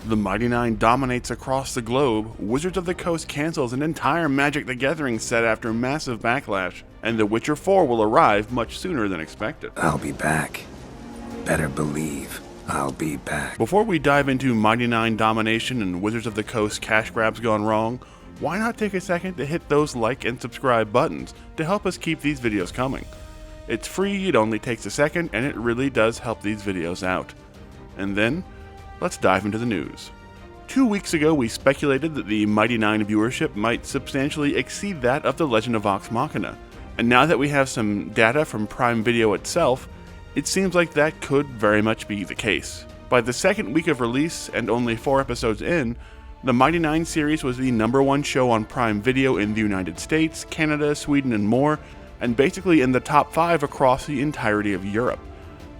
The Mighty Nein dominates across the globe, Wizards of the Coast cancels an entire Magic the Gathering set after massive backlash, and The Witcher 4 will arrive much sooner than expected. I'll be back. Better believe I'll be back. Before we dive into Mighty Nein domination and Wizards of the Coast cash grabs gone wrong, why not take a second to hit those like and subscribe buttons to help us keep these videos coming. It's free, it only takes a second, and it really does help these videos out. And then, let's dive into the news. 2 weeks ago, we speculated that the Mighty Nein viewership might substantially exceed that of the Legend of Vox Machina, and now that we have some data from Prime Video itself, it seems like that could very much be the case. By the second week of release, and only 4 episodes in, the Mighty Nein series was the #1 show on Prime Video in the United States, Canada, Sweden, and more, and basically in the top 5 across the entirety of Europe,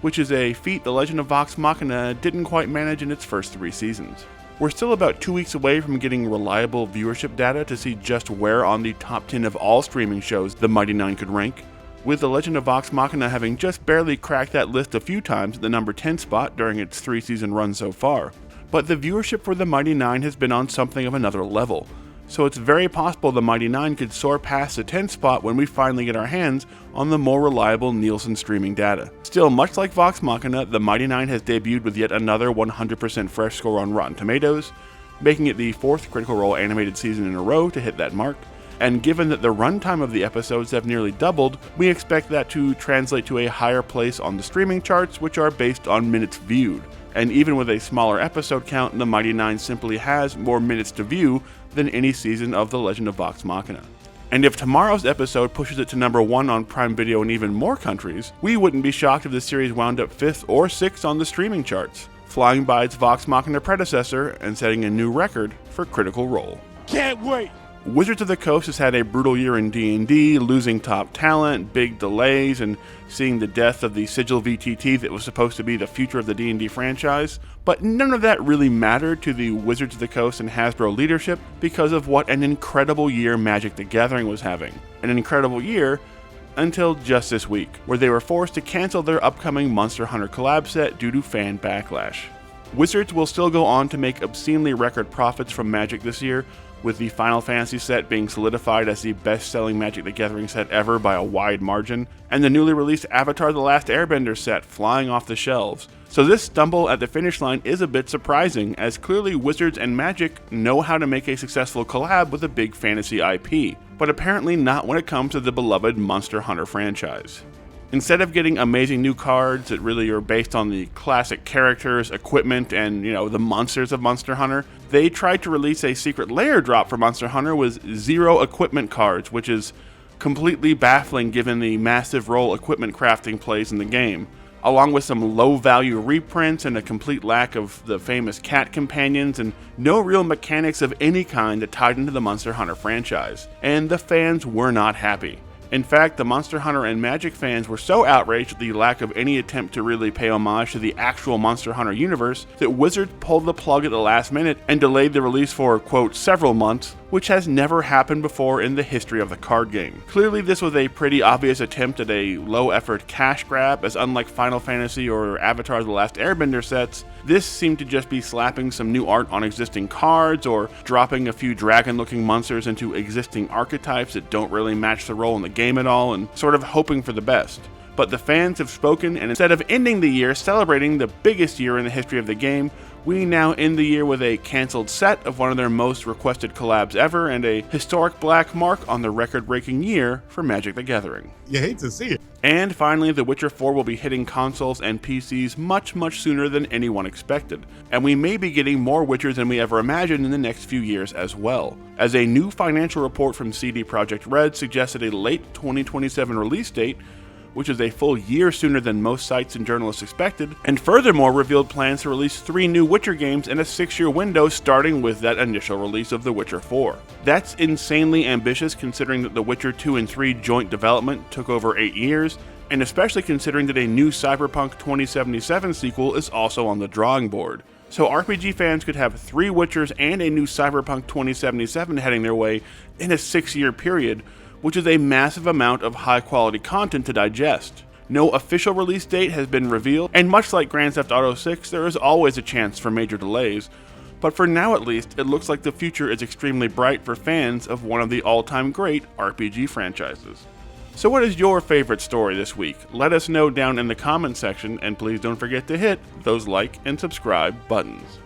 which is a feat the Legend of Vox Machina didn't quite manage in its first 3 seasons. We're still about 2 weeks away from getting reliable viewership data to see just where on the top 10 of all streaming shows the Mighty Nein could rank, with the Legend of Vox Machina having just barely cracked that list a few times at the number 10 spot during its 3-season run so far. But the viewership for the Mighty Nein has been on something of another level, so it's very possible the Mighty Nein could soar past the 10th spot when we finally get our hands on the more reliable Nielsen streaming data. Still, much like Vox Machina, the Mighty Nein has debuted with yet another 100% fresh score on Rotten Tomatoes, making it the 4th Critical Role animated season in a row to hit that mark, and given that the runtime of the episodes have nearly doubled, we expect that to translate to a higher place on the streaming charts, which are based on minutes viewed. And even with a smaller episode count, the Mighty Nein simply has more minutes to view than any season of The Legend of Vox Machina. And if tomorrow's episode pushes it to #1 on Prime Video in even more countries, we wouldn't be shocked if the series wound up 5th or 6th on the streaming charts, flying by its Vox Machina predecessor and setting a new record for Critical Role. Can't wait! Wizards of the Coast has had a brutal year in D&D, losing top talent, big delays, and seeing the death of the Sigil VTT that was supposed to be the future of the D&D franchise, but none of that really mattered to the Wizards of the Coast and Hasbro leadership because of what an incredible year Magic the Gathering was having. An incredible year until just this week, where they were forced to cancel their upcoming Monster Hunter collab set due to fan backlash. Wizards will still go on to make obscenely record profits from Magic this year, with the Final Fantasy set being solidified as the best-selling Magic the Gathering set ever by a wide margin, and the newly released Avatar: The Last Airbender set flying off the shelves. So this stumble at the finish line is a bit surprising, as clearly Wizards and Magic know how to make a successful collab with a big fantasy IP, but apparently not when it comes to the beloved Monster Hunter franchise. Instead of getting amazing new cards that really are based on the classic characters, equipment, and, the monsters of Monster Hunter, they tried to release a secret lair drop for Monster Hunter with 0 equipment cards, which is completely baffling given the massive role equipment crafting plays in the game, along with some low-value reprints and a complete lack of the famous cat companions and no real mechanics of any kind that tied into the Monster Hunter franchise. And the fans were not happy. In fact, the Monster Hunter and Magic fans were so outraged at the lack of any attempt to really pay homage to the actual Monster Hunter universe that Wizards pulled the plug at the last minute and delayed the release for, quote, several months, which has never happened before in the history of the card game. Clearly, this was a pretty obvious attempt at a low-effort cash grab, as unlike Final Fantasy or Avatar: The Last Airbender sets, this seemed to just be slapping some new art on existing cards or dropping a few dragon-looking monsters into existing archetypes that don't really match the role in the game at all, and sort of hoping for the best. But the fans have spoken, and instead of ending the year celebrating the biggest year in the history of the game, we now end the year with a cancelled set of one of their most requested collabs ever and a historic black mark on the record-breaking year for Magic the Gathering. You hate to see it. And finally, The Witcher 4 will be hitting consoles and PCs much sooner than anyone expected, and we may be getting more Witchers than we ever imagined in the next few years as well, as a new financial report from CD Projekt Red suggested a late 2027 release date, which is a full year sooner than most sites and journalists expected, and furthermore revealed plans to release 3 new Witcher games in a 6-year window starting with that initial release of The Witcher 4. That's insanely ambitious considering that The Witcher 2 and 3 joint development took over 8 years, and especially considering that a new Cyberpunk 2077 sequel is also on the drawing board. So RPG fans could have 3 Witchers and a new Cyberpunk 2077 heading their way in a 6-year period, which is a massive amount of high-quality content to digest. No official release date has been revealed, and much like Grand Theft Auto 6, there is always a chance for major delays, But for now at least, it looks like the future is extremely bright for fans of one of the all-time great RPG franchises. So what is your favorite story this week? Let us know down in the comments section, and please don't forget to hit those like and subscribe buttons.